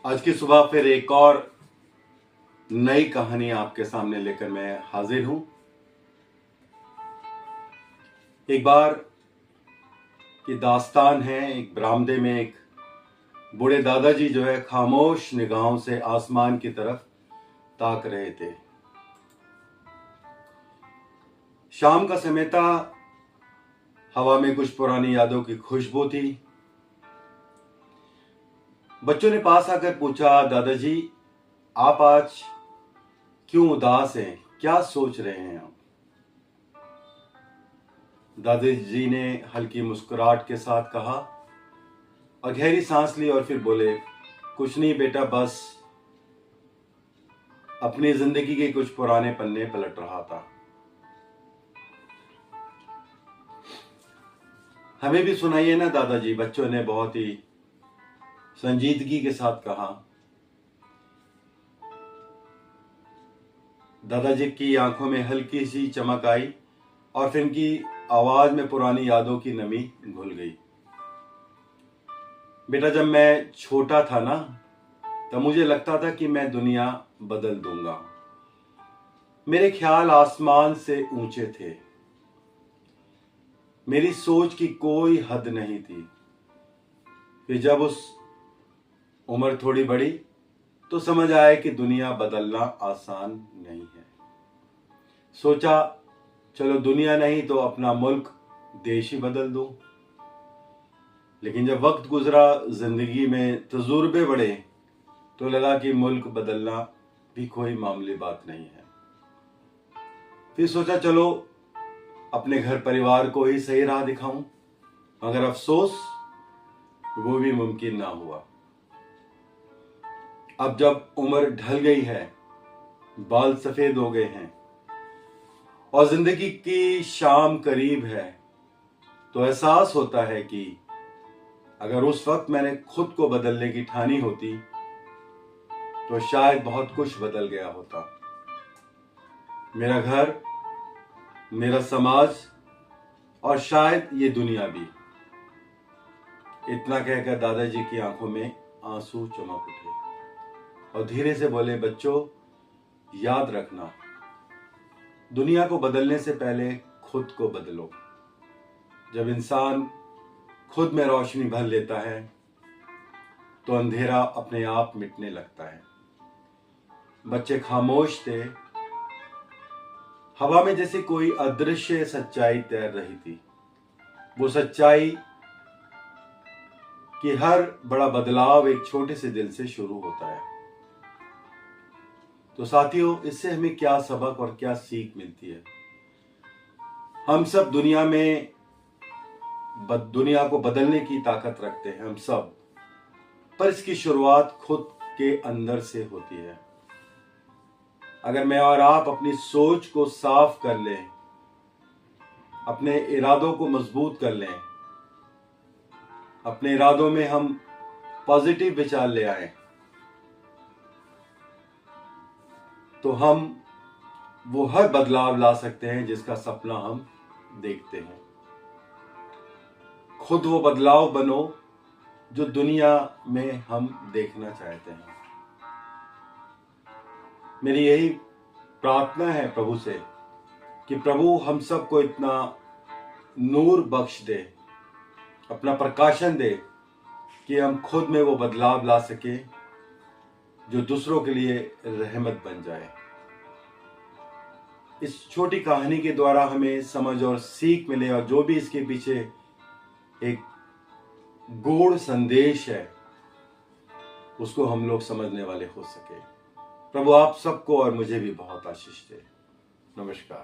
आज की सुबह फिर एक और नई कहानी आपके सामने लेकर मैं हाजिर हूं। एक बार की दास्तान है। एक बरामदे में एक बूढ़े दादाजी जो है खामोश निगाहों से आसमान की तरफ ताक रहे थे। शाम का समय था। हवा में कुछ पुरानी यादों की खुशबू थी। बच्चों ने पास आकर पूछा, दादाजी आप आज क्यों उदास हैं? क्या सोच रहे हैं आप? दादाजी ने हल्की मुस्कुराहट के साथ कहा और गहरी सांस ली और फिर बोले, कुछ नहीं बेटा, बस अपनी जिंदगी के कुछ पुराने पन्ने पलट रहा था। हमें भी सुनाइए ना दादाजी, बच्चों ने बहुत ही संजीदगी के साथ कहा। दादाजी की आंखों में हल्की सी चमक आई और फिर इनकी आवाज में पुरानी यादों की नमी घुल गई। बेटा, जब मैं छोटा था ना, तब मुझे लगता था कि मैं दुनिया बदल दूंगा। मेरे ख्याल आसमान से ऊंचे थे। मेरी सोच की कोई हद नहीं थी। फिर जब उस उम्र थोड़ी बढ़ी तो समझ आया कि दुनिया बदलना आसान नहीं है। सोचा चलो दुनिया नहीं तो अपना मुल्क, देश ही बदल दूं। लेकिन जब वक्त गुजरा, जिंदगी में तजुर्बे बढ़े, तो लगा कि मुल्क बदलना भी कोई मामूली बात नहीं है। फिर सोचा चलो अपने घर परिवार को ही सही राह दिखाऊं, मगर अफसोस वो भी मुमकिन ना हुआ। अब जब उम्र ढल गई है, बाल सफेद हो गए हैं और जिंदगी की शाम करीब है, तो एहसास होता है कि अगर उस वक्त मैंने खुद को बदलने की ठानी होती तो शायद बहुत कुछ बदल गया होता। मेरा घर, मेरा समाज और शायद ये दुनिया भी। इतना कहकर दादाजी की आंखों में आंसू चमक उठे और धीरे से बोले, बच्चों याद रखना, दुनिया को बदलने से पहले खुद को बदलो। जब इंसान खुद में रोशनी भर लेता है तो अंधेरा अपने आप मिटने लगता है। बच्चे खामोश थे। हवा में जैसे कोई अदृश्य सच्चाई तैर रही थी। वो सच्चाई कि हर बड़ा बदलाव एक छोटे से दिल से शुरू होता है। तो साथियों, इससे हमें क्या सबक और क्या सीख मिलती है? हम सब दुनिया में दुनिया को बदलने की ताकत रखते हैं, हम सब, पर इसकी शुरुआत खुद के अंदर से होती है। अगर मैं और आप अपनी सोच को साफ कर लें, अपने इरादों को मजबूत कर लें, अपने इरादों में हम पॉजिटिव विचार ले आए, तो हम वो हर बदलाव ला सकते हैं जिसका सपना हम देखते हैं। खुद वो बदलाव बनो जो दुनिया में हम देखना चाहते हैं। मेरी यही प्रार्थना है प्रभु से कि प्रभु हम सबको इतना नूर बख्श दे, अपना प्रकाशन दे कि हम खुद में वो बदलाव ला सके जो दूसरों के लिए रहमत बन जाए। इस छोटी कहानी के द्वारा हमें समझ और सीख मिले और जो भी इसके पीछे एक गूढ़ संदेश है उसको हम लोग समझने वाले हो सके। प्रभु आप सबको और मुझे भी बहुत आशीष दे। नमस्कार।